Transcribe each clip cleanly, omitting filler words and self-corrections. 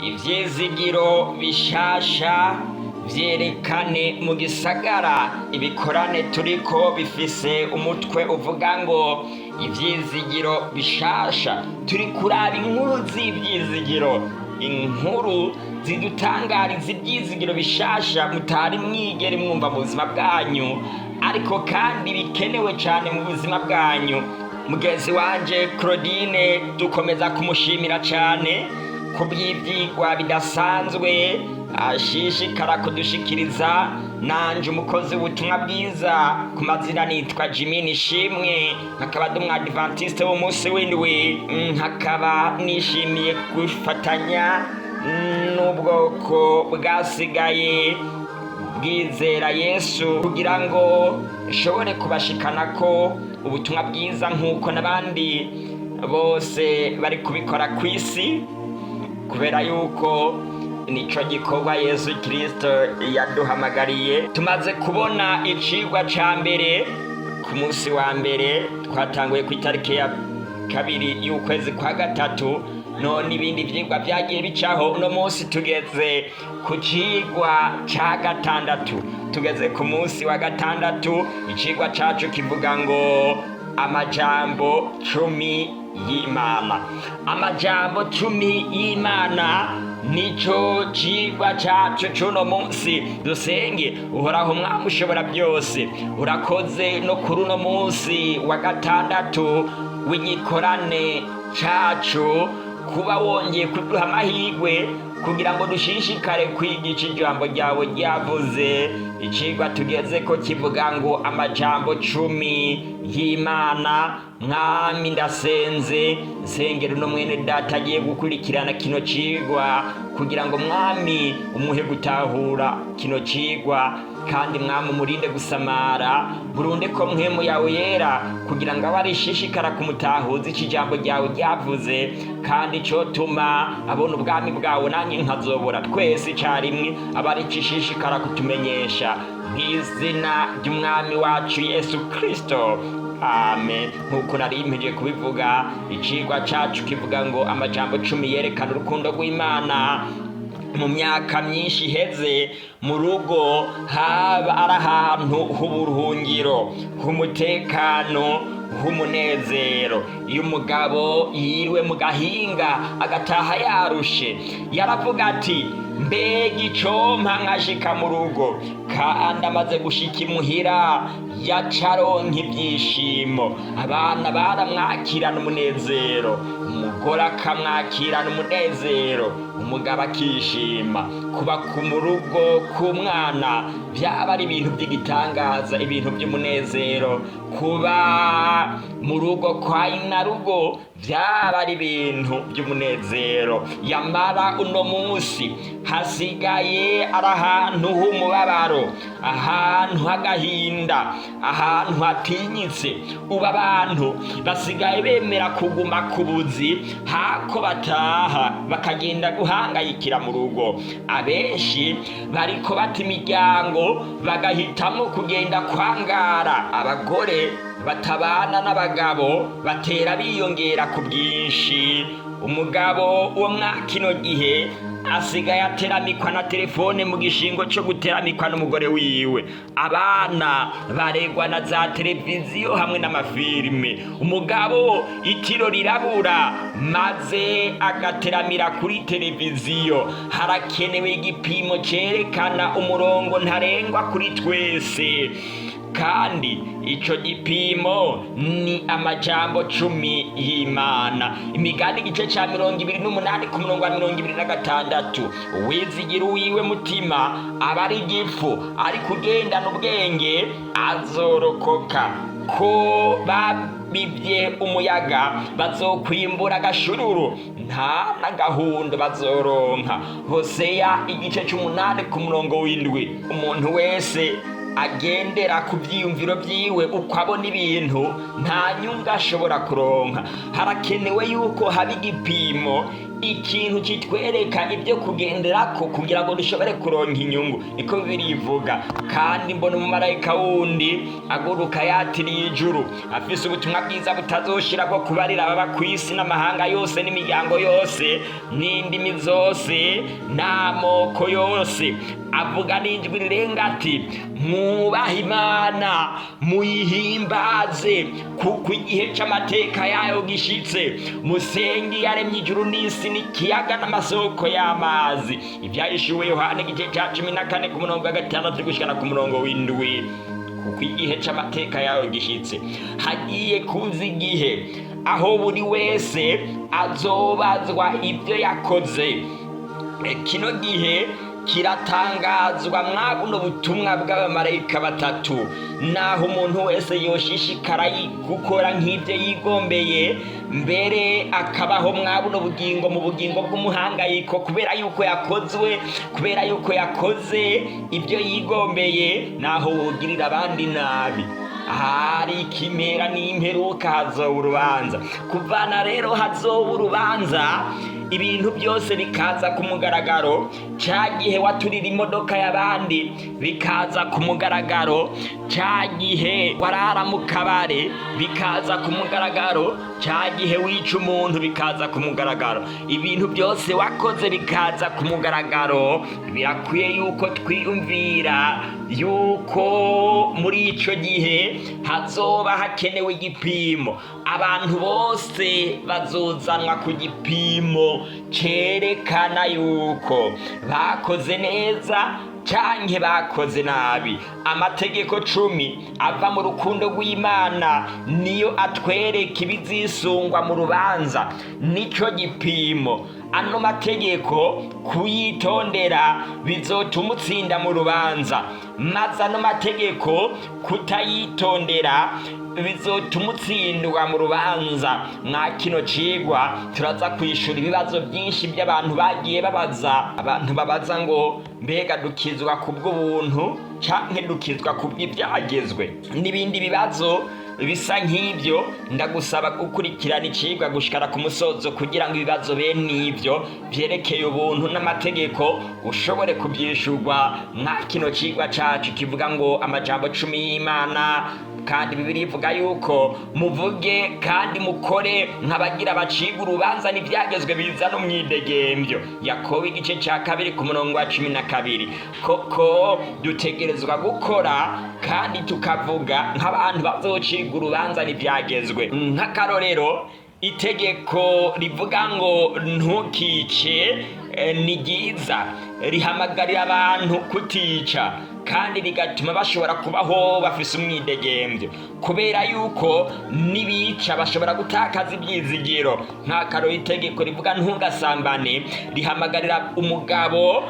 ivyizigiro bishasha vyerekane mu gisagara. Ibikorane turiko bifise umutwe uvuga ngo ivyizigiro bishasha. Turi kuraba inkuru z'ivyizigiro, inkuru zidutangariza ivyizigiro bishasha mutari mwigere mwumva mu buzima bwanyu, ariko kandi bikenewe cane mu buzima bwanyu. Mugenzi wanje Claudine dukomeza kumushimira cane kubw'ivyigwa bidasanzwe ashishikara kudushikiriza. Nanje umukozi w'ubutumwa bwiza ku mazina nitwa Jimmy Nishimwe, nkakaba ndi umwadventiste w'umunsi w'indwi, nkakaba nishimiye gufatanya n'ubwoko bwasigaye bwizera Yesu kugira ngo ishobore kubashikana ko ubutumwa bwiza nk'uko n'abandi bose bari kubikora ku isi, kubera yuko nico gikorwa Yesu Kristo yaduhamagariye. Tumaze kubona icigwa ca mbere ku munsi wa mbere, twatanguye ku itariki ya 2 y'ukwezi kwa gatatu, none ibindi vyigwa vyagiye bicaho. Uno munsi tugeze ku cigwa ca gatandatu, tugeze ku munsi wa gatandatu. Icigwa cacu kivuga ngo amajambo 10 y'Imana. Amajambo 10 y'Imana nico cigwa cacu c'uno munsi. Dusenge. Uhoraho Mwami ushobora byose, urakoze no kuri uno munsi wa gatandatu w'igikorane cacu, kuba wongeye kuduha amahirwe kugira ngo dushishikare kwigisha ijambo ryawe ryavuze. Icigwa tugeze ko kivuga ngo amajambo 10 y'Imana. Mwami ndasenze, nsengera no mwene data agiye gukurikirana kino cigwa kugira ngo Mwami umuhe gutahura kino cigwa, kandi Mwami umurinde gusamara, burunde ko mpwemu yawe yera kugira ngo abarishishikara kumutahuza iki jambo ryawe ryavuze, kandi cotuma abona ubwami bwawe nanjye nkazobora twese icarimwe, abarishishikara kutumenyesha mw'izina ry'umwami wacu Yesu Kristo. Amen. Nkuko nari mpeje kubivuga, icigwa cacu kivuga ngo amajambo 10 yerekana urukundo rw'Imana. Mu myaka myinshi iheze, mu rugo haba ari ahantu h'uburuhungiro, h'umutekano, h'umunezero. Iyo umugabo yiriwe mu gahinga agataha yarushe, yaravuga ati mbega icompa nkashika mu rugo, kandi amaze gushika imuhira yacaronka ibyishimo. Abana baramwakirana umunezero, umugore akamwakirana umunezero, umugabo akishima. Kuba mu rugo k'umwana byaba ari ibintu by'igitangaza, ibintu by'umunezero. Kuba mu rugo kwa inarugo byaba ari ibintu by'umunezero. Yamara uno munsi hasigaye ari ahantu h'umubabaro, ahantu h'agahinda, ahantu hatinyitse. Ubu abantu basigaye bemera kuguma ku buzi hako bataha bakagenda guhangayikira mu rugo. Abenshi bariko bata imiryango bagahitamo kugenda kwangara. Abagore batabana n'abagabo batera biyongera ku bwinshi. Umugabo wo mwakino gihe asigaye ateramikwa na telefone mu gishingo cyo guteramikwa n'umugore wiwe. Abana baregwa na za televiziyo hamwe n'amafilime. Umugabo itiro rirabura maze agateramira kuri televiziyo. Harakenewe igipimo cerekana umurongo ntarengwa kuri twese, kandi ico gipimo ni amajambo 10 y'Imana. Imigani igice ca 28 ku murongo wa 26. Uwizigira uwiwe mutima aba ari igifu, ari kugendana ubwenge azorokoka. Ko babibye umuyaga bazokwimbura agashururu, nta n'agahundo bazoronka. Hoseya igice c'8 ku murongo w'7. Umuntu wese agendera ku byiyumviro byiwe uko abona ibintu nta nyungu ashobora kuronka. Harakenewe yuko haba igipimo ikintu kitwereka ibyo kugenderako kugira ngo dushobore kuronka inyungu, niko Bibiliya ivuga. Kandi mbona umumarayika wundi aguruka yatiriye ijuru, afise ubutumwa bwiza butazoshira bwo kubarira ababa kw'isi n'amahanga yose n'imiryango yose n'indimi zose n'amoko yose. Avuga n'ijwi rirenga ati, mwubahe Imana muyihimbaze, kuko igihe c'amateka yayo gishitse. Musenge yaremye ijuru n'isi n'ikiyaga n'amasoko y'amazi. Ivyahishuwe Yohana igice ca 14 ku murongo wa 6 gushikana ku murongo w'indwi. Kuko igihe c'amateka yayo gishitse, hagiye kuza igihe aho buri wese azobazwa ibyo yakoze. Kino gihe kiratangazwa mwabuno butumwa bw'abamarayika batatu. Naho umuntu wese yoshishikara gukora nk'ibyo yigombeye, mbere akabaho mwabuno bugingo mu bugingo bw'umuhangayiko, kubera yuko yakoze ibyo yigombeye, naho wogirira abandi nabi. Hari ikimera n'imperuka, hazoba urubanza. Kuvana rero hazoba urubanza, ibintu byose bikaza ku mugaragaro. Ca gihe waturira imodoka y'abandi bikaza ku mugaragaro, ca gihe warara mu kabare bikaza ku mugaragaro, ca gihe wica umuntu bikaza ku mugaragaro. Ibintu byose wakoze bikaza ku mugaragaro. Birakwiye yuko twiyumvira yuko muri ico gihe hazoba hakenewe igipimo. Abantu bose bazozanwa ku gipimo cerekana yuko bakoze neza canke bakoze nabi. Amategeko 10 ava mu rukundo rw'Imana niyo atwereka ibizisungwa mu rubanza, nico gipimo. Ano mategeko kuyitondera bizotuma utsinda mu rubanza, maze ano mategeko kutayitondera bizotuma utsindwa mu rubanza. Mwa kino cigwa turaza kwishura ibibazo byinshi by'abantu bagiye babaza. Abantu babaza ngo mbega dukizwa kubw'ubuntu canke dukizwa kubw'ibyagezwe, n'ibindi bibazo bisa nk'ibyo. Ndagusaba gukurikirana icigwa gushikara ku musozo kugira ngo ibibazo bene ibyo vyerekeye ubuntu n'amategeko ushobore kubyishurwa mwa kino cigwa cacu kivuga ngo amajambo 10 y'Imana. Kandi Bibiliya ivuga yuko muvuge kandi mukore nk'abagira baciga urubanza n'ibyagezwe bizana umwidegembyo. Yakobo igice ca 2 ku murongo wa 12. Koko dutegerezwa gukora kandi tukavuga nk'abantu bazociga urubanza n'ibyagezwe. Nk'akarorero, itegeko rivuga ngo ntukice ni ryiza, rihamagarira abantu kutica, kandi rigatuma bashobora kubaho bafise umwidegembyo, kubera yuko nibica bashobora gutakaza ibyizigiro. Nk'akarorero, itegeko rivuga ntugasambane rihamagarira umugabo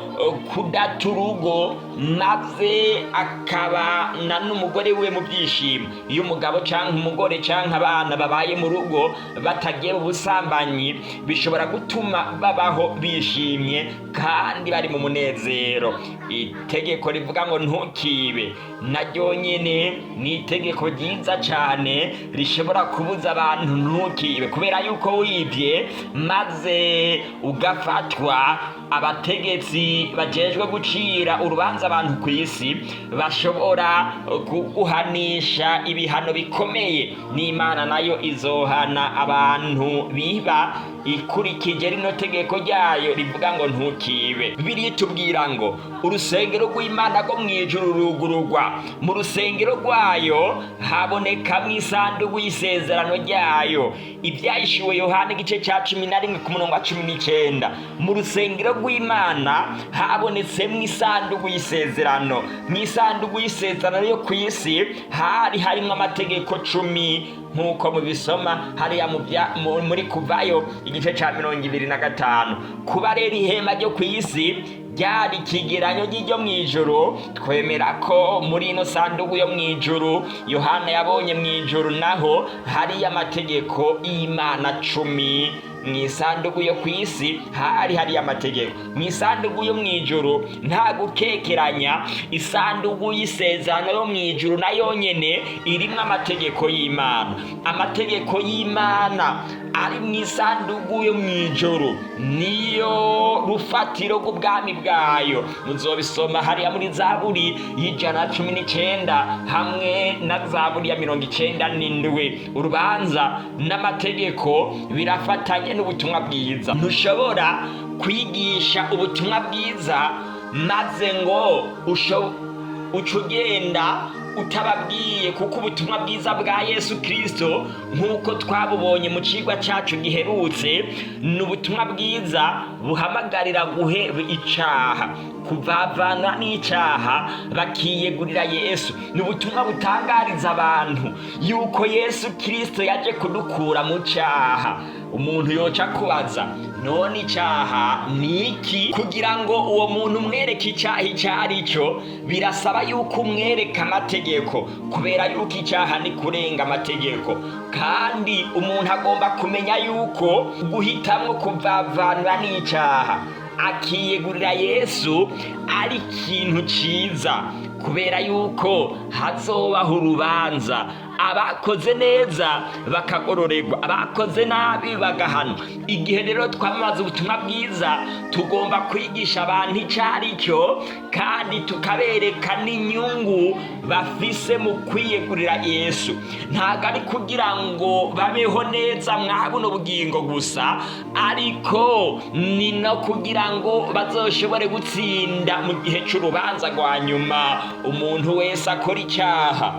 kudata urugo maze akabana n'umugore we mu byishimo. Iyo umugabo canke umugore canke abana babaye mu rugo batagiye ubusambanyi, bishobora gutuma babaho bishimye kandi bari mu munezero. Itegeko rivuga ngo ntukibe naryo nyene ni itegeko ryiza cane rishobora kubuza abantu ntukibe, kubera yuko wibye maze ugafatwa, abategetsi bajejwe gucira urubanza abantu ku isi bashobora kuguhanisha ibihano bikomeye. N'Imana nayo izohana abantu biba ikurikije rino tegeko ryayo rivuga ngo ntukibe. Bibiliya itubwira ngo urusengero rw'Imana rwo mw'ijuru rugururwa, mu rusengero rwayo haboneka isanduku y'isezerano ryayo. Ivyahishuwe Yohana igice ca 11 ku murongo wa 19. Mu rusengero rw'Imana habonetsemwo isanduku y'isezerano. Mw'isanduku y'isezerano yo kw'isi hari harimwo amategeko 10 nk'uko mubisoma hariya muri Kuvayo igice ca 25. Kuba rero ihema ryo kw'isi ryari ikigeranyo ry'iryo mw'ijuru, twemera ko muri ino sanduku yo mw'ijuru Yohana yabonye mw'ijuru naho hariyo amategeko y'Imana 10. Mw'isanduku yo kw'isi hariyo amategeko. Mw'isanduku yo mw'ijuru nta gukekeranya, isanduku y'isezerano yo mw'ijuru nayo nyene irimwo amategeko y'Imana. Amategeko y'Imana ari mu isanduku yo mu ijoro, niyo rufatiro rw'ubwami bwayo. Muzobisoma hariya muri Zaburi y'Ijana-na-19 hamwe na Zaburi ya 97. Urubanza n'amategeko birafatanye n'ubutumwa bwiza. Ntushobora kwigisha ubutumwa bwiza maze ngo ucugenda utababwiye, kuko ubutumwa bwiza bwa Yesu Kristo nk'uko twabubonye mu cigwa cacu giherutse, ni ubutumwa bwiza buhamagarira guheba icaha, kuvavana n'icaha bakiyegurira Yesu. Ni ubutumwa butangariza abantu yuko Yesu Kristo yaje kudukura mu caha. Umuntu yoca kubaza, none icaha ni iki? Kugira ngo uwo muntu umwereke icaha icyo ari cyo, birasaba yuko umwereka amategeko, kubera yuko icaha ni kurenga amategeko. Kandi umuntu agomba kumenya yuko guhitamwo kuvavanura n'icaha akiyegurira Yesu ari ikintu ciza, kubera yuko hazobaho urubanza, abakoze neza bakagororerwa, abakoze nabi bagahanwa. Igihe rero twamaze ubutumwa bwiza, tugomba kwigisha abantu icari cyo, kandi tukabereka n'inyungu bafise mu kwiyegurira Yesu. Ntago ari kugira ngo babeho neza mwa buno bugingo gusa, ariko ni no kugira ngo bazoshobore gutsinda mu gihe c'urubanza rwa nyuma. Umuntu wese akora icyaha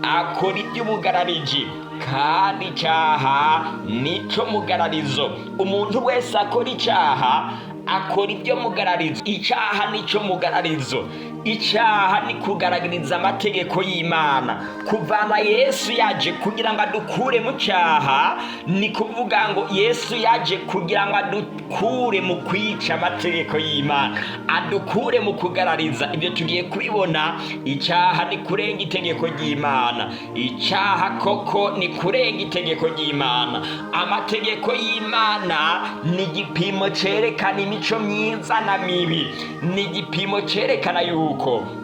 akora iby'ubugarariji, kandi icyaha nico mugararizo. Umuntu wese akora icyaha akora ibyo mugararizo. Icyaha nico mugararizo. Icyaha ni kugaragariza amategeko y'Imana. Kuvana Yesu yaje kugira ngo adukure mu cyaha, ni kuvuga ngo Yesu yaje kugira ngo adukure mu kwica amategeko y'Imana, adukure mu kugarariza. Ibyo tugiye kubibona. Icyaha ni kurenga itegeko ry'Imana. Icyaha koko ni kurenga itegeko ry'Imana. Amategeko y'Imana ni igipimo cerekana imico myiza na mibi, ni igipimo cerekana yuko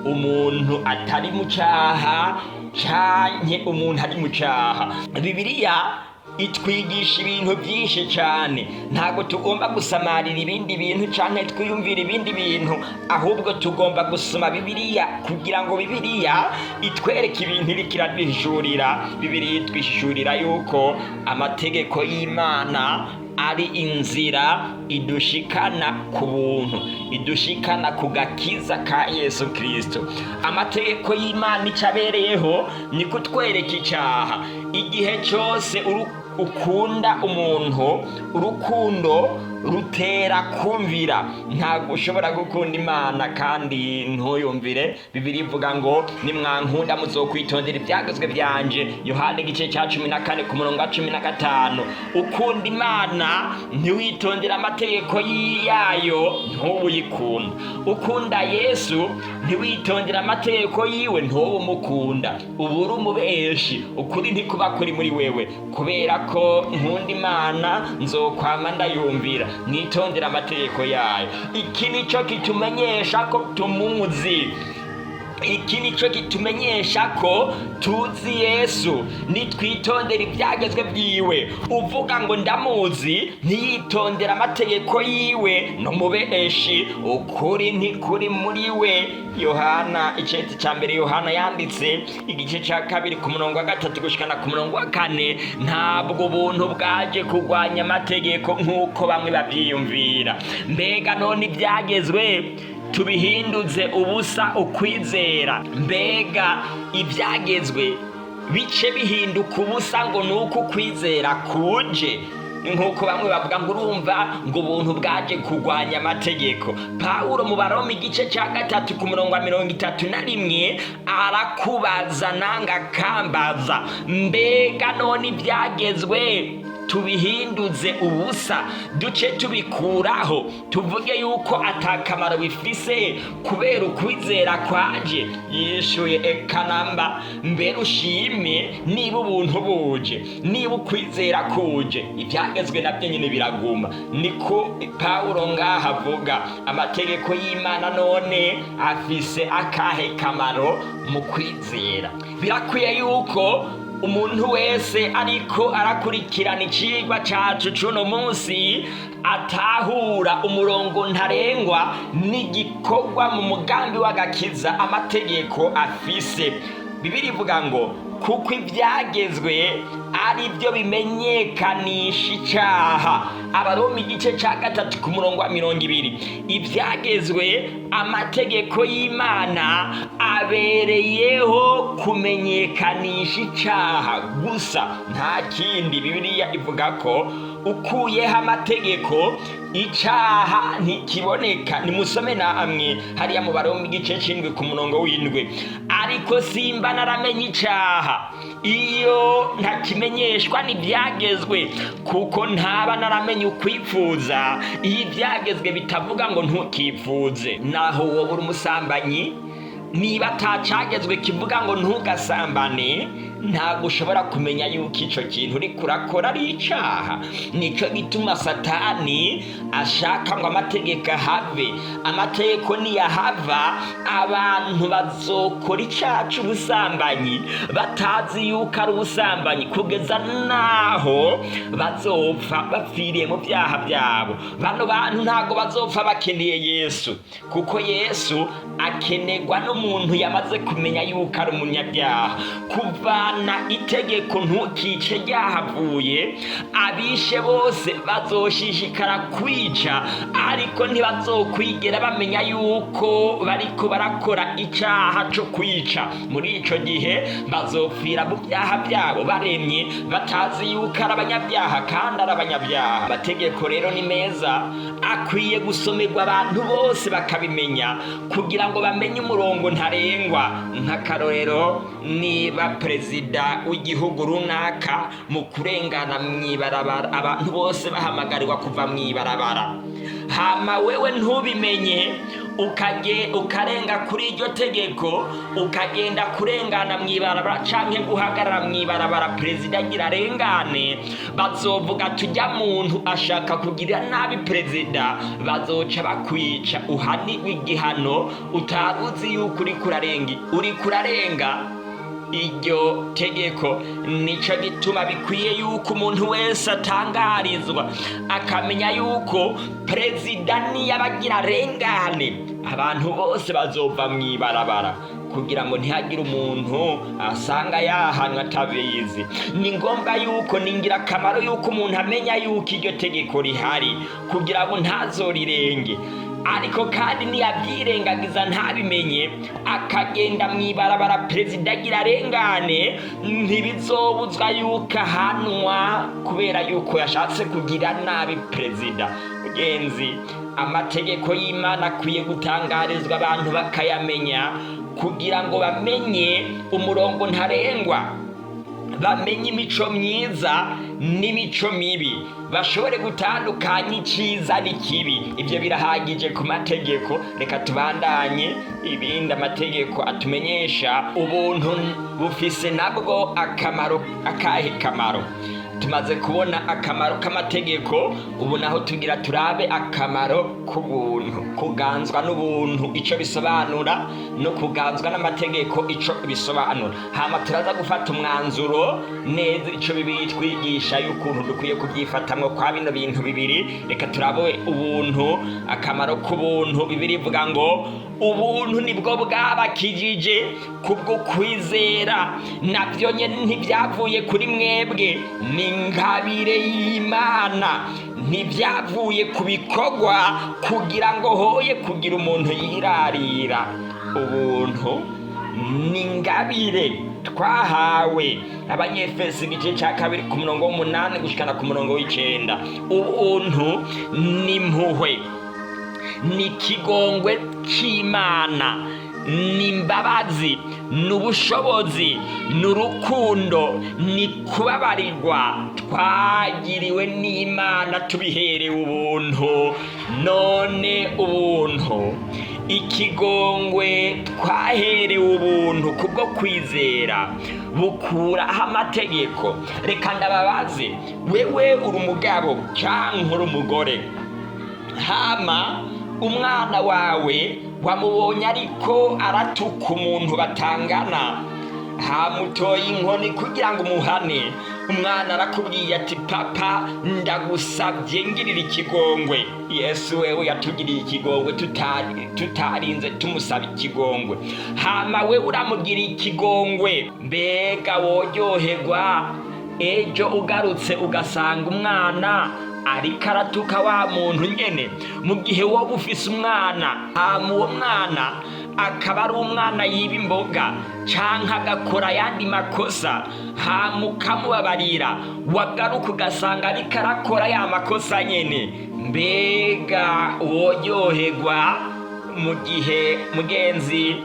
umuntu atari mu cyaha canke umuntu ari mu cyaha. Bibiliya itwigisha ibintu byinshi cyane. Ntago tugomba gusamarira ibindi bintu canke twiyumvira ibindi bintu, ahubwo tugomba gusoma Bibiliya kugira ngo Bibiliya itwereke ibintu iriko iradwihishurira. Bibiliya itwishurira yuko amategeko y'Imana ari inzira idushikana ku buntu, idushikana ku gakiza ka Yesu Kristo. Amategeko y'Imana icabereyeho ni kutwereka icyaha. Igihe cyose ukunda umuntu, urukundo rutera kumvira. Ntabwo ushobora gukunda Imana kandi ntuyumvire. Bibiliya ivuga ngo nimwankunda muzokwitondera ibyagezwe byanje, Yohana igice cya 14 ku murongo wa 15. Ukunda Imana ntiwitondera amategeko yayo, ntubuyikunda. Ukunda Yesu ntiwitondera amategeko yiwe, ntubumukunda. Uburi umubeshi, ukuri ntikuba kuri muri wewe. Kubera ko nkunda Imana, nzokwama ndayumvira, mwitondera amategeko yayo. Iki nico kitumenyesha ko tumuzi. Iki nico kitumenyesha ko tuzi Yesu. Nitwitondera ibyagezwe byiwe. Uvuga ngo ndamuzi ntiyitondera amategeko yiwe, no mubeshi, ukuri ntikuri muri we. Yohana icete cya mbere Yohana yanditse igice cya 2 ku murongo wa 3 gushikana ku murongo wa 4. Ntabwo ubuntu bwaje kugwanya amategeko nk'uko bamwe babyiyumvira. Mbega none ibyagezwe tubihinduze ubusa ukwizera? Mbega ibyagezwe bice bihinduka ubusa ngo nuko ukwizera kuje? Nk'uko bamwe bavuga ngo urumva ngo ubuntu bwaje kugwanya amategeko. Pawulo mu Baroma igice cya 3 ku murongo wa 31 arakubaza nanga kambaza, mbega none ibyagezwe tubihinduze ubusa, duce tubikuraho, tuvuge yuko atakamaro bifise kubera ukwizera kwaje? Yishuye ekanamba, mbere ushime niba ubuntu buje, niba ukwizera kuje, ibyagezwe nabyo nyine biraguma. Niko Pawulo ngaha avuga. Amategeko y'Imana none afise akahe kamaro mu kwizera? Birakwiye yuko umuntu wese ariko arakurikirana icigwa cacu cuno munsi atahura umurongo ntarengwa n'igikorwa mu mugambi w'agakiza amategeko afise. Bibiri ivuga ngo kuko ibyagezwe ari byo bimenyekanisha icyaha. Abaroma igice cya 3 ku murongo wa 20. Ibyagezwe amategeko y'Imana abereyeho kumenyekanisha icyaha gusa, nta kindi. Bibiliya ivuga ko ukuyeho amategeko icyaha ntikiboneka. Nimusome namwe hariya mu Baroma igice 7 ku murongo w'7. Ariko simba naramenye icyaha iyo ntakimenyeshwa n'ibyagezwe, kuko ntaba naramenye ukwifuza iyo ibyagezwe bitavuga ngo ntukifuze. Naho wowe uri umusambanyi, niba atacagezwe kivuga ngo ntugasambane, ntabwo ushobora kumenya yuko icyo kintu uri kurakora ari icyaha. Nicyo gituma Satani ashaka ngo amategeko ahave. Amategeko niyahava, abantu bazokora icyaha cy'ubusambanyi batazi yuko ari ubusambanyi, kugeza naho bazopfa bapfiriye mu byaha byabo. Bano bantu ntabwo bazopfa bakeneye Yesu, kuko Yesu akenerwa n'umuntu yamaze kumenya yuko ari umunyabyaha. Kuvana itegeko ntukice ryahavuye, abishe bose bazoshishikara kwica, ariko ntibazokwigera bamenya yuko bariko barakora icyaha cyo kwica. Muri ico gihe bazopfira mu byaha byabo baremye, batazi yuko ari abanyabyaha kandi ari abanyabyaha. Amategeko rero ni meza, akwiye gusomerwa abantu bose bakabimenya, kugira ngo bamenye umurongo ntarengwa. Nk'akarorero, niba perezida w'igihugu runaka mu kurengana mw'ibarabara, abantu bose bahamagarirwa kuva mw'ibarabara, hama wewe ntubimenye ukarenga kuri iryo tegeko, ukagenda kurengana mw'ibarabara canke guhagarara mw'ibarabara perezida agira arengane, bazovuga tujya muntu ashaka kugira nabi perezida, bazoca bakwica, uhanirwe igihano utaruzi yuko uri kurarenga iryo tegeko. Nico gituma bikwiye yuko umuntu wese atangarizwa akamenya yuko perezida niyabagira arengane, abantu bose bazova mw'ibarabara, kugira ngo ntihagire umuntu asanga yahanwa atabizi. Ni ngombwa yuko, ni ingirakamaro yuko umuntu amenya yuko iryo tegeko rihari, kugira ngo ntazorirenge. Ariko kandi niyabyirengagiza ntabimenye, akagenda mw'ibarabara perezida agira arengane, ntibizobuzwa yuko ahanwa kubera yuko yashatse kugira nabi perezida. Mugenzi, amategeko y'Imana akwiye gutangarizwa abantu bakayamenya, kugira ngo bamenye umurongo ntarengwa, bamenye imico myiza n'imico mibi, bashobore gutandukanya icyiza n'ikibi. Ibyo birahagije ku mategeko. Reka tubandanye ibindi. Amategeko atumenyesha ubuntu bufise nabwo akamaro. Akahe kamaro? Tumaze kubona akamaro k'amategeko, ubu naho tugira turabe akamaro k'ubuntu. Kuganzwa n'ubuntu icyo bisobanura, no kuganzwa n'amategeko icyo bisobanura. Hama turaza gufata umwanzuro neza icyo Bibiliya twigisha y'ukuntu dukwiye kubyifatamwo kwa bino bintu bibiri. Reka turabe ubuntu, akamaro k'ubuntu. Bibiliya ivuga ngo ubuntu nibwo bwabakijije kubwo kwizera, nabyo nyene ntibyavuye kuri mwebwe, ni ingabire y'Imana, ntibyavuye ku bikorwa kugira ngo hoye kugira umuntu yirarira. Ubuntu ni ingabire twahawe. Abanyefesi igice cya 2 ku murongo w'8 gushikana ku murongo w'9. Ubuntu ni impuhwe, ni ikigongwe cy'Imana, ni imbabazi, ni ubushobozi, ni urukundo, ni kubabarirwa twagiriwe n'Imana tubiherewe ubuntu. None ubuntu, ikigongwe twaherewe ubuntu kubwo kwizera, bukuraho amategeko. Reka ndababaze, wewe uri umugabo cyangwa uri umugore, hama umwana wawe wamubonye ariko aratuka umuntu batangana, hamutoye inkoni kugira ngo umuhane. Umwana arakubwiye ati papa ndagusabye ngirira ikigongwe. Yesu wewe yatugiriye ikigongwe tutarinze tumusaba ikigongwe, hama we uramugira ikigongwe. Mbega woryoherwa ejo ugarutse ugasanga umwana ariko aratuka wa muntu nyene, mu gihe wowe ufise umwana hama uwo mwana akaba ari umwana yiba imboga canke agakora ayandi makosa, hama ukamubabarira, wagaruka ugasanga ariko arakora ya makosa nyene. Mbega woryoherwa mu gihe mugenzi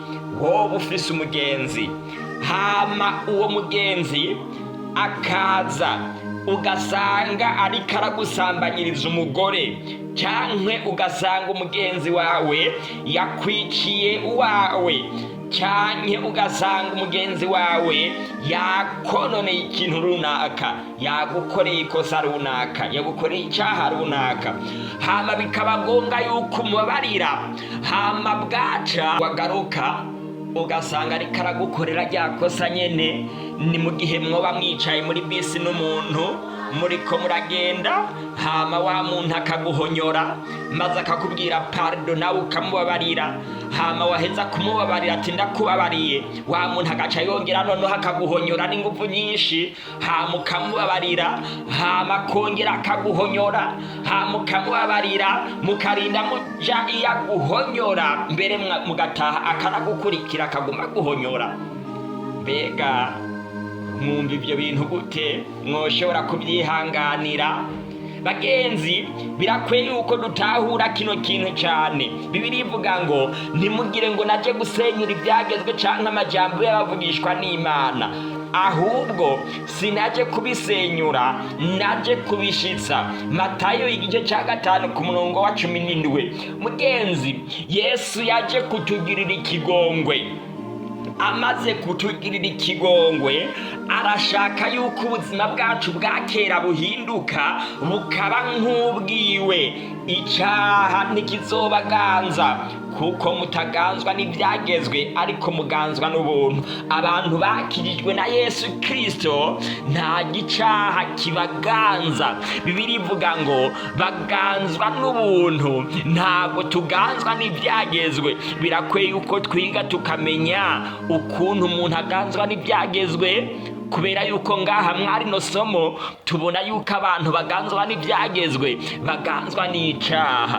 wowe ufise umugenzi, hama uwo mugenzi akaza ugasanga ariko aragusambanyiriza umugore, canke ugasanga umugenzi wawe yakwiciye uwawe, canke ugasanga umugenzi wawe yakononeye ikintu runaka, yagukoreye ikosa runaka, yagukoreye icyaha runaka, hama bikaba ngombwa yuko umubabarira, hama bwaca wagaruka ugasanga ariko aragukorera rya kosa nyene. Ni mu gihe mwoba mwicaye muri bisi n'umuntu muriko muragenda, hama wa muntu akaguhonyora maze akakubwira pardon, nawe ukamubabarira, hama waheza kumubabarira ati ndakubabariye, wa muntu agaca yongera noneho akaguhonyora n'ingufu nyinshi, hama ukamubabarira, hama kongera akaguhonyora, hama ukamubabarira, mukarinda muja iyo aguhonyora, mbere mugataha akanagukurikira akaguma guhonyora. Mbega mwumva ibyo bintu gute? Mwoshobora kubyihanganira? Bagenzi, birakwiye yuko dutahura kino kintu cyane. Bibiliya ivuga ngo ntimugire ngo naje gusenyura ibyagezwe canke amajambo y'abavugishwa n'Imana, ahubwo sinaje kubisenyura, naje kubishitsa. Matayo igice cya 5 ku murongo wa 17. Mugenzi, Yesu yaje kutugirira ikigongwe. Amaze kutugirira ikigongwe, arashaka yuko ubuzima bwacu bwa kera buhinduka bukaba nk'ubwiwe. Icyaha ntikizobaganza, kuko mutaganzwa n'ibyagezwe ariko muganzwa n'ubuntu. Abantu bakirijwe na Yesu Kristo nta gicaha kibaganza. Bibiliya ivuga ngo baganzwa n'ubuntu, ntabwo tuganzwa n'ibyagezwe. Birakwiye yuko twiga tukamenya ukuntu umuntu aganzwa n'ibyagezwe, kubera yuko ngaha mwari no somo tubona yuko abantu baganzwa n'ibyagezwe baganzwa n'icaha,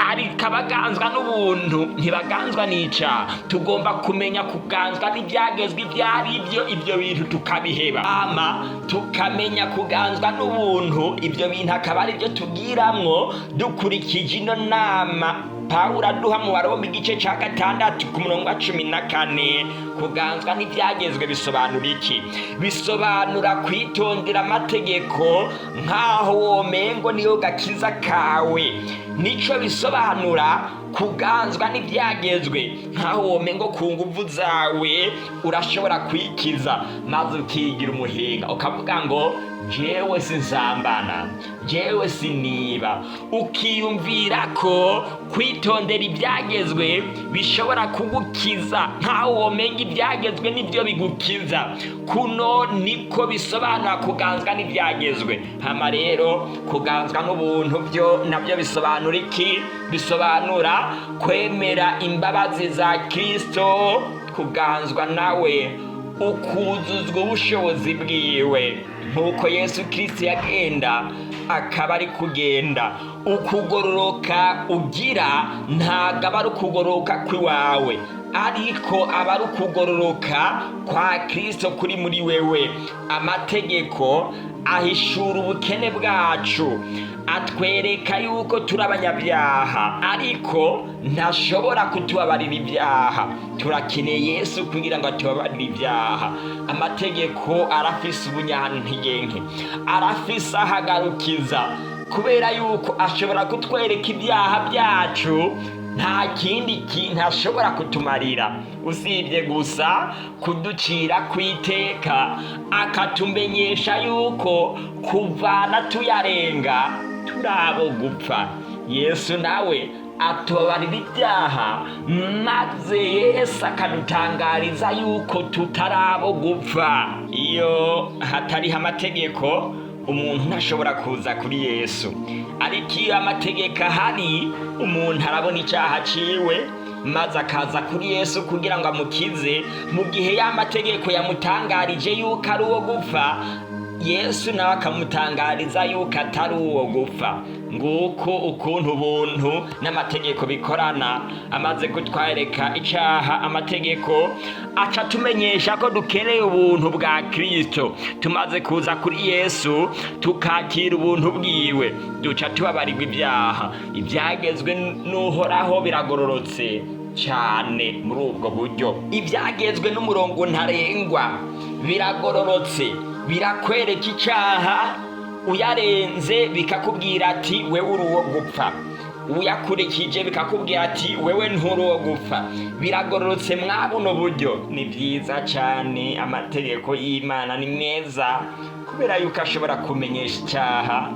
ariko abaganzwa n'ubuntu ntibaganzwa n'icaha. Tugomba kumenya kuganzwa n'ibyagezwe ibyari ibyo bintu tukabiheba, ama tukamenya kuganzwa n'ubuntu, ibyo bintu akaba ari byo tugiramwo dukurikije ino nama Pawulo aduha mu Baroma igice cya 6 ku murongo wa 14. Kuganzwa n'ibyagezwe bisobanura iki? Bisobanura kwitondera amategeko nk'aho womengo niyo gakiza kawe. Nico bisobanura kuganzwa n'ibyagezwe, nk'aho womengo ku nguvu zawe urashobora kwikiza, maze ukigira umuhinga ukavuga ngo jewe sinzambana, jewe siniba. Ukiyumvira ko kwitondera ibyagezwe bishobora kugukiza, nk'aho womenga ibyagezwe nibyo bigukiza. Kuno niko bisobanura kuganzwa n'ibyagezwe. Hama rero kuganzwa n'ubuntu byo nabyo bisobanura iki? Bisobanura kwemera imbabazi za Kristo, kuganzwa nawe ukuzuzwa ubushobozi bwiwe. Nk'uko Yesu Kristo yagenda akaba ari kugenda, ukugororoka ugira ntabwo aba ari ukugororoka kw'iwawe, ariko aba ari ukugororoka kwa Kristo kuri muri wewe. Amategeko ahishura ubukene bwacu, atwereka yuko turi abanyabyaha, ariko ntashobora kutubabarira ibyaha. Turakeneye Yesu kugira ngo atubabarire ibyaha. Amategeko arafise ubunyantege nke, arafise ahagarukiza, kubera yuko ashobora kutwereka ibyaha byacu, nta kindi kintu ashobora kutumarira usibye gusa kuducira kwiteka, akatumenyesha yuko kuvana tuyarenga turabo gupfa. Yesu nawe atubabarira ibyaha, maze Yesu akadutangariza yuko tutari abo gupfa. Iyo hatariho amategeko umuntu ntashobora kuza kuri Yesu, ariko iyo amategeko ahari umuntu arabona icyaha ciwe maze akaza kuri Yesu kugira ngo amukize. Mu gihe y'amategeko yamutangarije yuko ari uwo gupfa, Yesu nawe akamutangariza yuko atari uwo gupfa. Nguko ukuntu ubuntu n'amategeko bikorana. Amaze kutwereka icyaha amategeko, aca tumenyesha ko dukeneye ubuntu bwa Kristo. Tumaze kuza kuri Yesu tukakira ubuntu bwiwe, duca tubabarirwa ibyaha. Ibyagezwe n'Uhoraho biragororotse cyane muri ubwo buryo. Ibyagezwe n'umurongo ntarengwa biragororotse, birakwereka icyaha, uyarenze bikakubwira ati wewe uri uwo gupfa, uyakurikije bikakubwira ati wewe nturi uwo gupfa. Biragororotse mwabuno buryo. Ni byiza cyane, amategeko y'Imana ni meza kubera yuko ashobora kumenyesha icyaha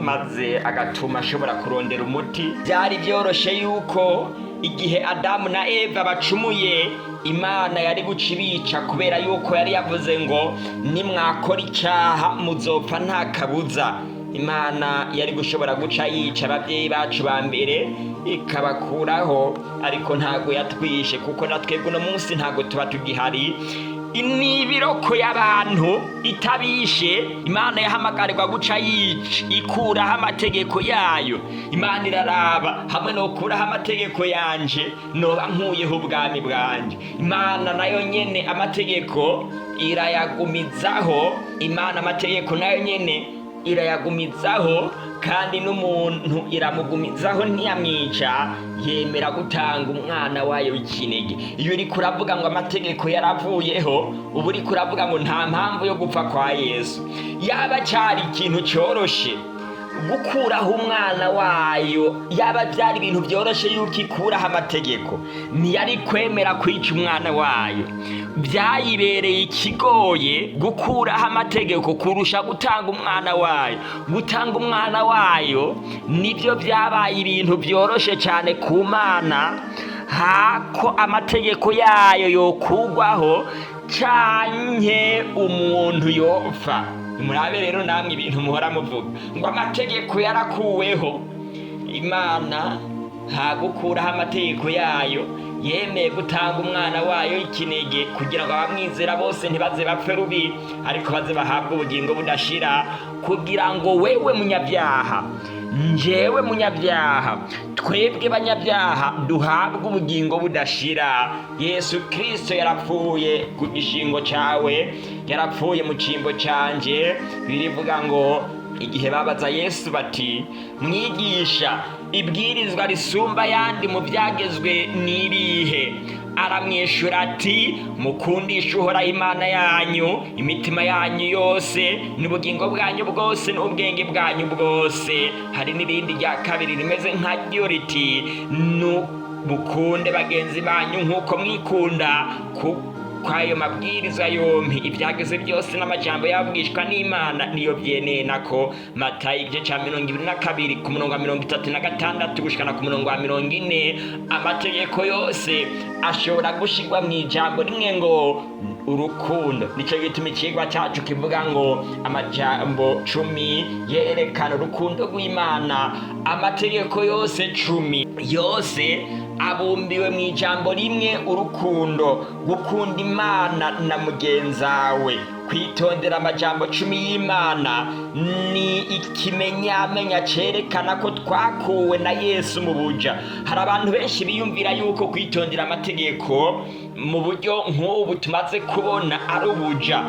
maze agatuma ashobora kurondera umuti. Byari byoroshe yuko igihe Adamu na Eva bacumuye, Imana yari guca ibica kubera yuko yari yavuze ngo nimwakora icyaha muzopfa nta kabuza. Imana yari gushobora guca yica ababyeyi bacu ba mbere ikabakuraho, ariko ntago yatwishe, kuko natwebwe uno munsi ntago tuba tugihari. N'ibiroko y'abantu itabishe, Imana yahamagarirwa guca ikuraho amategeko yayo. Imana iraraba, hamwe no kuraho amategeko yanje noba nkuyeho ubwami bwanje. Imana nayo nyene amategeko irayagumizaho, Imana amategeko nayo nyene irayagumizaho, kandi n'umuntu iramugumizaho ntiyamwica, yemera gutanga umwana wayo w'ikinege. Iyo uri kuravuga ngo amategeko yaravuyeho, ubu uri kuravuga ngo nta mpamvu yo gupfa kwa Yesu. Yaba cyari ikintu cyoroshe gukuraho umwana wayo, yaba byari ibintu byoroshe yuko ikuraho amategeko, ntiyari kwemera kwica umwana wayo. Byayibereye ikigoye gukuraho amategeko kurusha gutanga umwana wayo. Gutanga umwana wayo nibyo byabaye ibintu byoroshe cyane ku Mana, hako amategeko yayo yokugwaho canke umuntu yopfa. Murabe rero namwe ibintu muhora muvuga ngo amategeko yarakuweho. Imana nta gukuraho amategeko yayo, yemeye gutanga umwana wayo ikinege kugira ngo abamwizera bose ntibaze bapfe rubi, ariko baze bahabwe ubugingo budashira. Kugira ngo wewe munyabyaha, njewe munyabyaha, twebwe banyabyaha duhabwe ubugingo budashira. Yesu Kristo yarapfuye ku gishingo cyawe, yarapfuye mu cyimbo canje. Birivuga ngo igihe babaza Yesu bati mwigisha, ibwirizwa risumba yandi mu byagezwe n'irihe? Aramwishyura ati mukundishe Uhoraho Imana yanyu imitima yanyu yose n'ubugingo bwanyu bwose n'ubwenge bwanyu bwose. Hari n'irindi rya kabiri rimeze nkaryo riti mukunde bagenzi banyu nk'uko mwikunda. Kwayo mabwiriza yompi, ibyageze byose n'amajambo yabwishwa n'Imana niyo byeneye nako. Matayo igice cya 22 ku murongo wa 36 gushikana ku murongo wa 40. Amategeko yose ashobora gushirwa mu ijambo rimwe ngo urukundo. Nico gituma ikigwa cyacu kivuga ngo amajambo 10 yerekana urukundo rw'Imana. Amategeko yose 10 yose abumbiwe mu ijambo rimwe, urukundo. Gukunda Imana na mugenzawe, kwitondera amajambo 10 y'Imana ni ikimenyamenya cerekana ko twakuwe na Yesu mu buja. Hari abantu benshi biyumvira yuko kwitondera amategeko mu buryo nk'ubu tumaze kubona ari ubuja.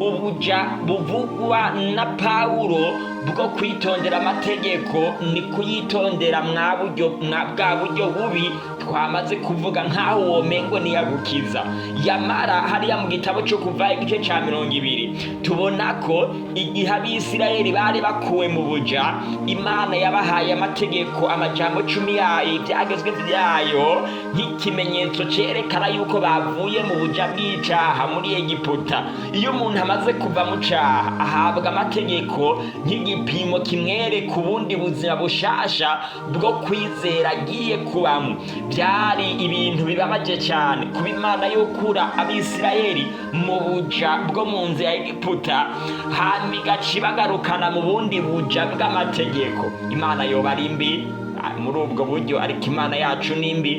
Ubuja buvugwa na Pawulo bwo kwitondera amategeko ni kuyitondera bwa buryo bubi twamaze kuvuga nk'aho womengo niyagukiza. Yamara hariya mu gitabo cyo kuva igice cya 20 tubona ko igihe abisirayeli bari bakuwe mu buja, Imana yabahaye amategeko, amajambo 10 yayo, ibyagezwe byayo nk'ikimenyetso cyerekana yuko bavuye mu buja bw'icaha muri Egiputa. Iyo umuntu amaze kuva mu caha ahabwa amategeko nk'igipimo kimwereka ubundi buzima bushasha bwo kwizera agiye kubamo. Byari ibintu bibabaje cyane kuba Imana yokura abisirayeli mu buja bwo mu nzu ya Egiputa, hanyuma igaca bagarukana mu bundi buja bw'amategeko. Imana yoba ari mbi muri ubwo buryo, ariko Imana yacu ni mbi,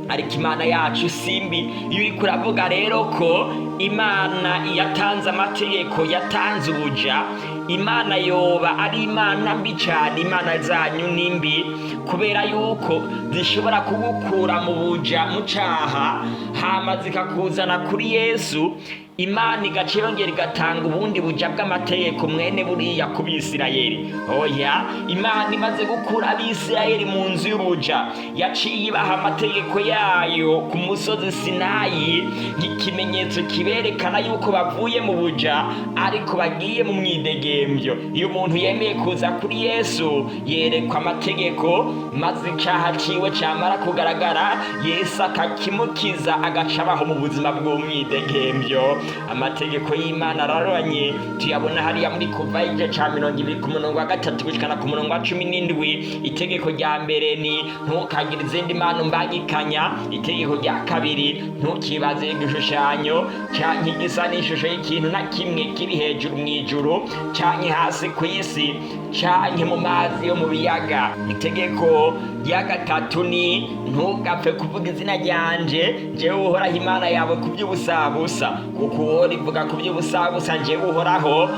ariko Imana yacu simbi. Iyo uriko uravuga rero ko Imana yatanze amategeko, yatanze ubuja, Imana yoba ari Imana mbi cyane. Imana zanyu ni mbi kubera yuko zishobora kugukura mu buja, mu caha, hama zikakuzana kuri Yesu. Imana igaca yongera igatanga ubundi buja bw'amategeko mwene buriya ku Bisirayeli. Oya, Imana imaze gukura abisirayeli mu nzu y'ubuja, yaciye ibaha amategeko yayo ku musozi Sinayi nk'ikimenyetso kiberekana yuko bavuye mu buja ariko bagiye mu mwidegemvyo. Iyo umuntu yemeye kuza kuri Yesu yerekwa amategeko, maze icaha ciwe camara kugaragara, Yesu akakimukiza, agaca abaho mu buzima bw'umwidegemvyo. Amategeko y'Imana araranye, tuyabona hariya muri Kuva igice ca 20 ku murongo wa 3 gushikana ku murongo wa 17. Itegeko rya mbere ni ntukagire izindi mana mbagikanya. Itegeko rya kabiri, ntukibaze igishushanyo canke igisa n'ishusho y'ikintu na kimwe kiri hejuru mw'ijuru canke hasi ku isi canke mu mazi yo mu biyaga. Itegeko rya gatatu ni ntugapfe kuvuga izina ryanje, jewe Uhoraho Imana yawe ku by'ubusabusa, kuko uwo rivuga ku by'ubusabusa jewe Uhoraho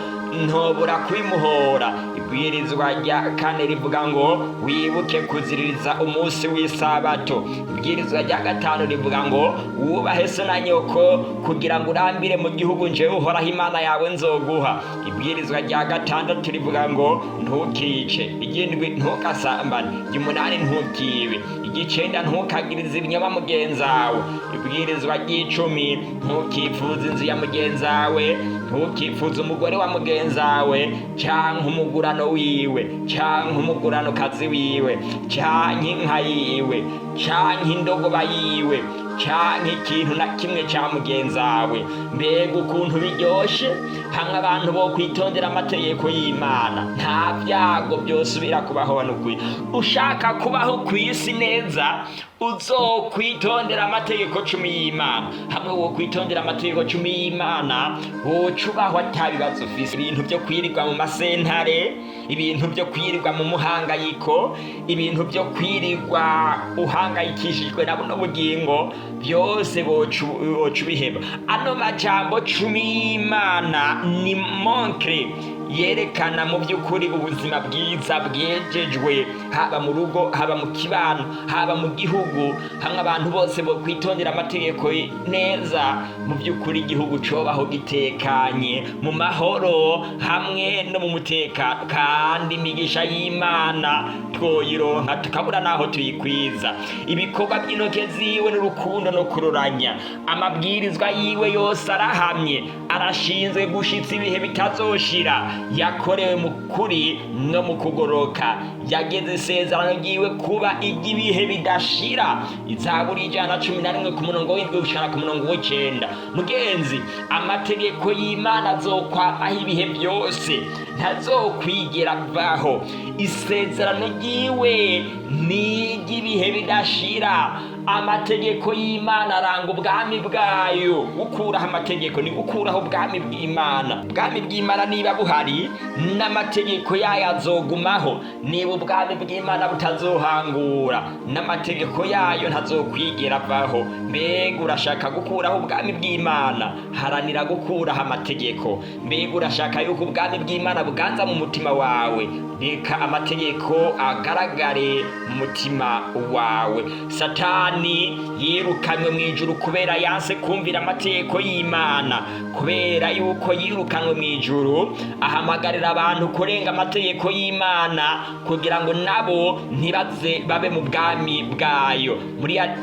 ntobura kwimuhora. Ibwirizwa rya kane rivuga ngo wibuke kuziririza umunsi w'isabato. Ibwirizwa rya gatanu rivuga ngo wubahe so na nyoko kugira ngo urambire mu gihugu jewe Uhoraho Imana yawe nzoguha. Ibwirizwa rya gatandatu rivuga ngo ntukice. Irindwi ntukasambane. Umunani ntukibe. Igicenda ntukagirize ibinyoma mugenzawe. Ibwirizwa ry'icumi ntukifuza inzu ya mugenzawe, ntukifuza umugore wa mugenzawe canke umugurano wiwe canke umugurano kazi wiwe canke inka yiwe canke indogoba yiwe canke ikintu na kimwe ca mugenzawe. Mbega ukuntu biryoshe hamwe abantu bo kwitondera amategeko y'Imana, nta byago byosubira kubaho n'ukuri. Ushaka kubaho kw'isi neza, uzokwitondera amategeko 10 y'Imana. Hamwe wo kwitondera amategeko 10 y'Imana, wocubaho atabibazo ufise. Ibintu byo kwirirwa mu masentare, ibintu byo kwirirwa mu muhangayiko, ibintu byo kwirirwa uhangayikishijwe na buno bugingo, byose bocu biheba. Ano majambo 10 y'Imana ni monkre yerekana mu by'ukuri ubuzima bwiza bwejejwe, haba mu rugo, haba mu kibano, haba mu gihugu. Hamwe abantu bose bo kwitondera amategeko neza, mu by'ukuri igihugu cobaho gitekanye mu mahoro hamwe no mu mutekano, kandi imigisha y'Imana twoyironka tukabura naho tuyikwiza. Ibikorwa by'intoke ziwe n'urukundo no kuroranya, amabwirizwa yiwe yose arahamye, arashinzwe gushitsa ibihe bitazoshira. Yakorewe mu kuri no mu kugoroka, yageze isezerano ryiwe kuba igibihe bidashira. Izaburi 111 ku murongo w'indwi gushana ku murongo w'icenda. Mugenzi, amategeko y'Imana azokwamaho ibihe byose, ntazokwigera vaho. Isezerano ryiwe ni igibihe bidashira. Amategeko y'Imana aranga ubwami bwayo. Gukuraho amategeko ni gukuraho ubwami bw'Imana. Ubwami bw'Imana niba buhari, n'amategeko yayo azogumaho. Niba ubwami bw'Imana butazohangura, n'amategeko yayo ntazokwigera vaho. Mbega urashaka gukuraho ubwami bw'Imana, haranira gukuraho amategeko. Mbega urashaka yuko ubwami bw'Imana buganza mu mutima wawe, reka amategeko agaragare mu mutima wawe. Satani satani yirukanywe mu ijuru kubera yanse kumvira amategeko y'Imana. Kubera yuko yirukanwe mu ijuru, ahamagarira abantu kurenga amategeko y'Imana kugira ngo nabo ntibaze babe mu bwami bwayo.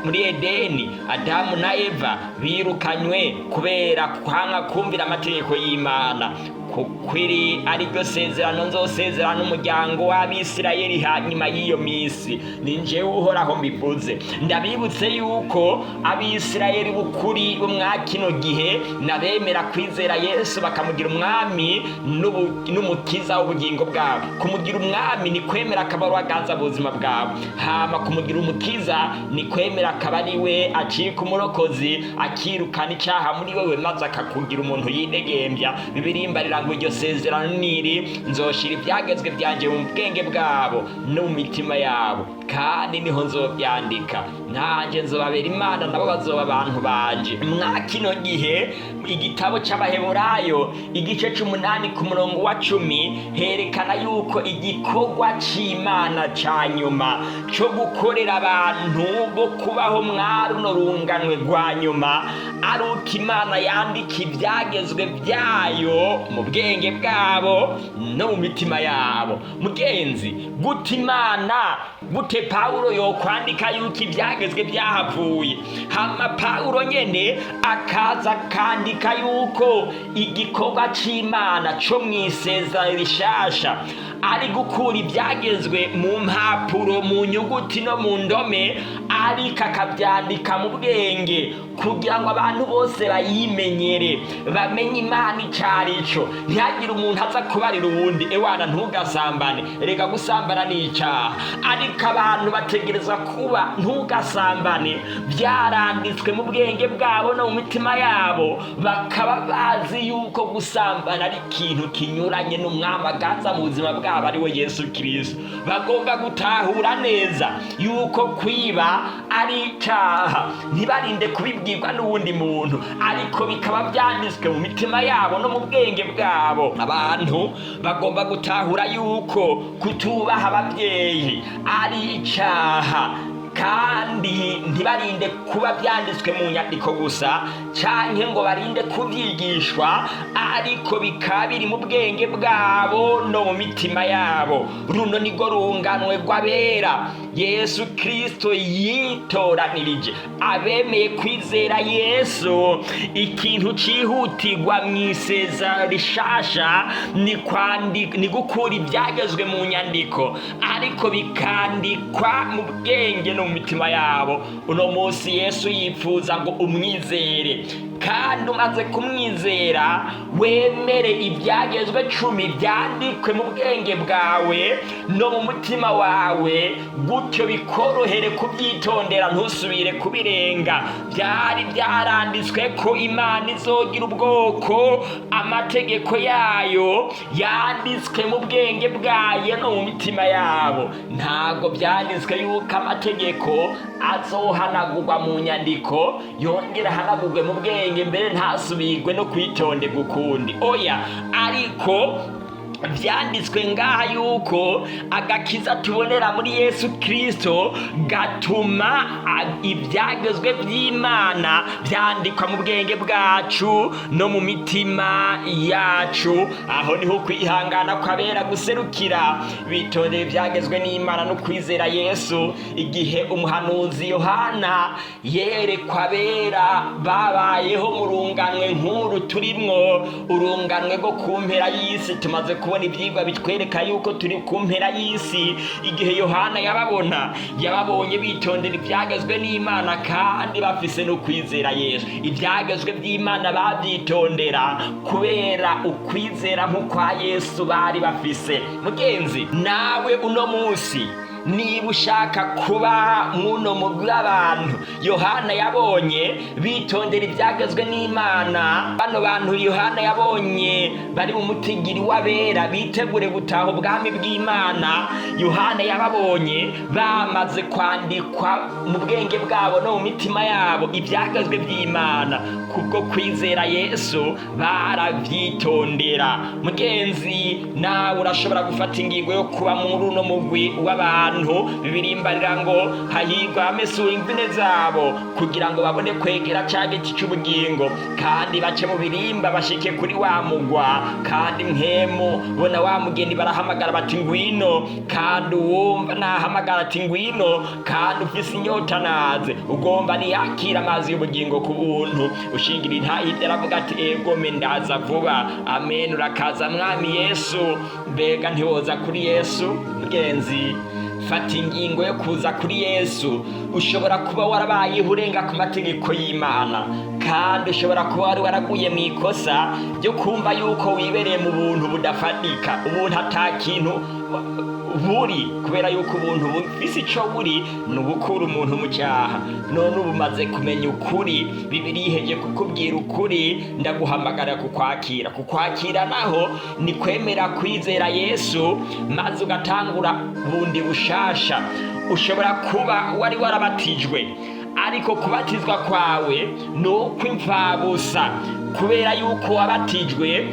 Muri Edeni, Adamu na Eva birukanywe kubera kwanga kumvira amategeko y'Imana. Kukwiri ari ryo sezerano nzosezerana n'umuryango w'Abisirayeli hanyuma y'iyo misi. Ni jewe Uhoraho mbivuze. Ndabibutse yuko Abisirayeli bukuri bo mwa kino gihe nabemera kwizera Yesu bakamugira umwami n'umukiza w'ubugingo bwabo. Kumugira umwami ni kwemera akabaro aganza ubuzima bwabo. Hama kumugira umukiza ni kwemera akaba ari we acika umurokozi, akirukana icyaha muri wewe maze akakugira umuntu yidegembya. Bibirimbarira ngo iryo sezerano niri, nzoshira ibyagezwe byanje mu bwenge bwabo no mu mitima yabo, kandi niho nzobyandika. Nanjye nzobabera Imana, nabo bazoba abantu banje. Mwa kino gihe igitabo cy'Abaheburayo igice 8 ku murongo wa 10 herekana yuko igikorwa cy'Imana cya nyuma cyo gukorera abantu bo kubaho mwaruno runganwe rwa nyuma ari uko Imana yandika ibyagezwe byayo mu bwenge bwabo no mu mitima yabo. Mugenzi, gute Imana, gute Pawulo yokwandika yuko ibyagezwe byahavuye, hama Pawulo nyene akaza kandika yuko igikorwa c'Imana co mw'isezerano rishasha ari gukura ibyagezwe mu mpapuro, mu nyuguti no mu ndome, ariko akabyandika mu bwenge kugira ngo abantu bose bayimenyere, bamenye Imana icarico. Ntihagire umuntu aza kubarira uwundi, ewana ntugasambane, reka gusambana ni icyaha, ariko abantu bategereza kuba ntugasambane byaranditswe mu bwenge bwabo no mu mitima yabo, bakaba bazi yuko gusambana ari ikintu kinyuranye n'umwami aganza mu buzima bwabo ari we Yesu Kristo. Bagomba gutahura neza yuko kwiba ari icyaha, ntibarinde kubibwirwa n'uwundi muntu, ariko bikaba byanditswe mu mitima yabo no mu bwenge bwabo. Abantu bagomba gutahura yuko kutubaha ababyeyi ari icyaha, kandi ntibarinde kuba byanditswe mu nyandiko gusa canke ngo barinde kubyigishwa, ariko bikaba biri mu bwenge bwabo no mu mitima yabo. Runo nigo runganwe rw'abera Yesu Kristo yitoranirije, abemeye kwizera Yesu. Ikintu cihutirwa mw'isezerano rishasha ni gukura ibyagezwe mu nyandiko, ariko bikandikwa mu bwenge no mu mitima yabo. Uno munsi Yesu yifuza ngo umwizere, kandi umaze kumwizera wemere ibyagezwe 10 byandikwe mu bwenge bwawe no mu mutima wawe, gutyo bikorohere kubyitondera ntusubire kubirenga. Byari byaranditswe ko Imana izogira ubwoko, amategeko yayo yanditswe mu bwenge bwayo no mu mitima yabo. Ntabwo byanditswe yuko amategeko azohanagurwa mu nyandiko yongera ahanagurwe mu bwenge, mbere ntasubirwe no kwitonderwa ukundi. Oya, ariko byanditswe ngaha yuko agakiza tubonera muri Yesu Kristo gatuma ibyagezwe by'Imana byandikwa mu bwenge bwacu no mu mitima yacu. Aho niho kwihangana kw'abera guserukira, bitondera ibyagezwe n'Imana no kwizera Yesu. Igihe umuhanuzi Yohana yerekwa abera babayeho mu runganwe nk'uru turimwo, urunganwe rwo ku mpera y'isi, tumaze kubona ibyigwa bitwereka yuko turi ku mpera y'isi. Igihe Yohana yababonye bitondera ibyagezwe n'Imana kandi bafise no kwizera Yesu. Ibyagezwe by'Imana babyitondera kubera ukwizera nk'ukwa Yesu bari bafise. Mugenzi, nawe uno munsi niba ushaka kuba muno mugwi abantu Yohana yabonye bitondera ibyagezwe n'Imana, bano bantu Yohana yabonye bari mu mutigiri w'abera bitegure gutaha ubwami bw'Imana, Yohana yababonye bamaze kwandikwa mu bwenge bwabo no mu mitima yabo ibyagezwe by'Imana. Kubwo kwizera Yesu barabyitondera. Mugenzi, nawe urashobora gufata ingingo yo kuba muri uno mugwi w'abantu abantu bibirimbarira ngo hahirwa abamesura imvune zabo kugira ngo babone kwegera cya giti cy'ubugingo kandi bace mu birimba bashike kuri wa mugwa kandi mpemu bona wa mugeni barahamagara bati ngwino kandi uwumva nahamagara ati ngwino kandi ufise inyota naze ugomba niyakira amazi y'ubugingo ku buntu ushingira intahirya aravuga ati ego ndaza vuba amen urakaza mwami Yesu mbega ntiwoza kuri Yesu mugenzi fata ingingo yo kuza kuri Yesu ushobora kuba warabayeho urenga ku mategeko y'Imana kandi ushobora kuba wari waraguye mu ikosa ryo kumva yuko wibereye mu buntu budafatika ubuntu atakintu buri kubera yuko ubuntu bufise ico buri nubukura umuntu mu cyaha none ubumaze kumenya ukuri Bibiliya iheje kukubwira ukuri ndaguhamagara kukwakira naho ni kwemera kwizera Yesu maze ugatangura bundi bushasha ushobora kuba wari warabatijwe ariko kubatizwa kwawe nuko imfabusa kubera yuko wabatijwe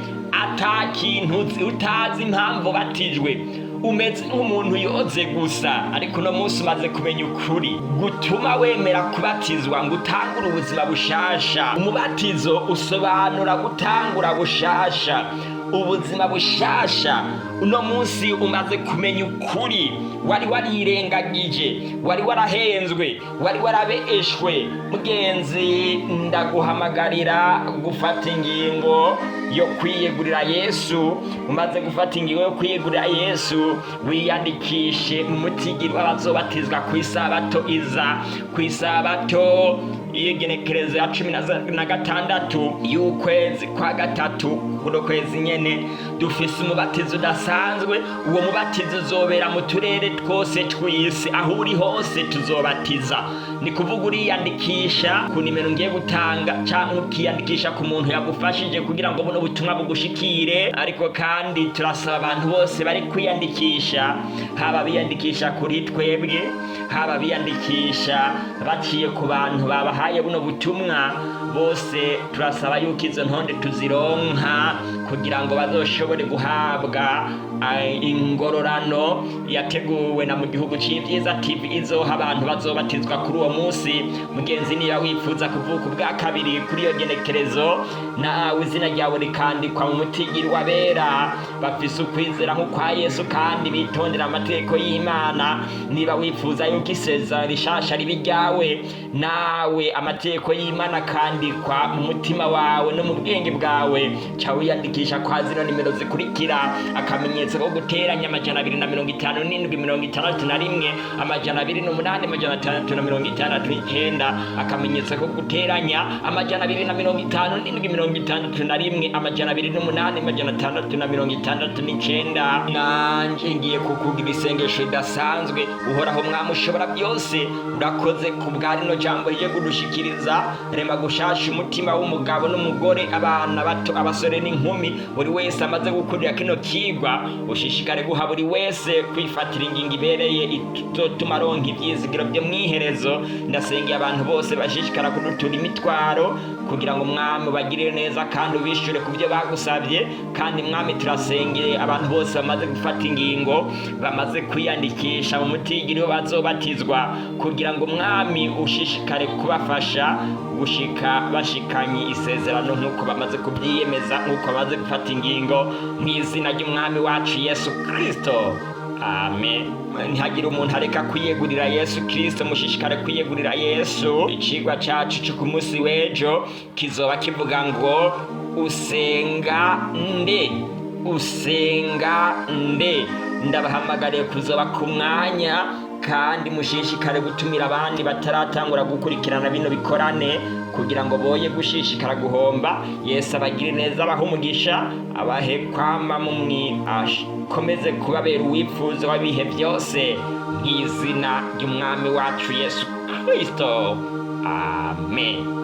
atakintu utazi impamvu batijwe umeze nk'umuntu yoze gusa ariko no munsi umaze kumenya ukuri gutuma wemera kubatizwa ngo utangure ubuzima bushasha umubatizo usobanura gutangura bushasha ubuzima bushasha uno munsi umaze kumenya ukuri wari warirengagije wari warahenzwe wari warabeeshwe mugenzi ndaguhamagarira gufata ingingo yo kwiyegurira Yesu umaze gufata ingingo yo kwiyegurira Yesu wiyandikishe mu mutigiri w'abazobatizwa ku isabato iza ku isabato igenekerezo ya 16 y'ukwezi kwa gatatu kuno kwezi nyene dufise umubatizo udasanzwe uwo mubatizo uzobera mu turere twose tw'isi aho uri hose tuzobatiza ni kuvuga uriyandikisha ku nimero ngiye gutanga cyangwa ukiyandikisha ku muntu yagufashije kugira ngo buno butumwa bugushikire ariko kandi turasaba abantu bose bari kwiyandikisha haba biyandikisha kuri twebwe haba biyandikisha baciye ku bantu babahaye buno butumwa bose turasaba yuko izo ntonde tuzironka kugira ngo bazoshobore guhabwa ingororano yateguwe na mu gihugu c'ivyiza TV izoha abantu bazobatizwa kuri uwo munsi mugenzi niba wifuza kuvuka ubwa kabiri kuri iyo genekerezo nawe izina ryawe rikandikwa mu mutigiri w'abera bafise ukwizera nk'ukwa Yesu kandi bitondera amategeko y'Imana niba wifuza yuko isezerano rishasha ribi ryawe nawe amategeko y'Imana kandikwa mu mutima wawe no mu bwenge bwawe ca wiyandikisha kwa zino nimero zikurikira akamenyetso ko guteranya 257 261 208 akamenyetso ko guteranya 257 208 nanje ngiye kukugira isengesho ridasanzwe uhoraho mwami ushobora byose urakoze ku bwarino jambo riye gudushikiriza rema gushasha umutima w'umugabo n'umugore abana bato abasore n'inkumi buri wese amaze gukurira kino kigwa ushishikare guha buri wese kwifatira ingingo ibereye itotuma ronka ivyizigiro byo mwiherezo ndasengeye abantu bose bashishikara kudutura imitwaro kugira ngo mwami bagirire neza kandi ubishure ku byo bagusabye kandi mwami turasengeye abantu bose bamaze gufata ingingo bamaze kwiyandikisha mu mutigiri bazobatizwa kugira ngo mwami ushishikare kubafasha gushika bashikanye isezerano nk'uko bamaze kubyiyemeza nk'uko bamaze gufata ingingo mu izina ry'umwami wacu Yesu Kristo amen. Ntihagire umuntu areka kwiyegurira Yesu Kristo mushishikare kwiyegurira Yesu. Icigwa cacu cyo ku munsi w'ejo kizoba kivuga ngo usenga nde ndabahamagariye kuzoba ku mwanya kandi mushishikare gutumira abandi bataratangura gukurikirana bino bikorane kugira ngo boye gushishikara guhomba. Yesu abagire neza abaho umugisha abahe kwama mumwi komeze kubabera uwifuzo w'ibihe byose mw'izina ry'umwami wacu Yesu Kristo amen.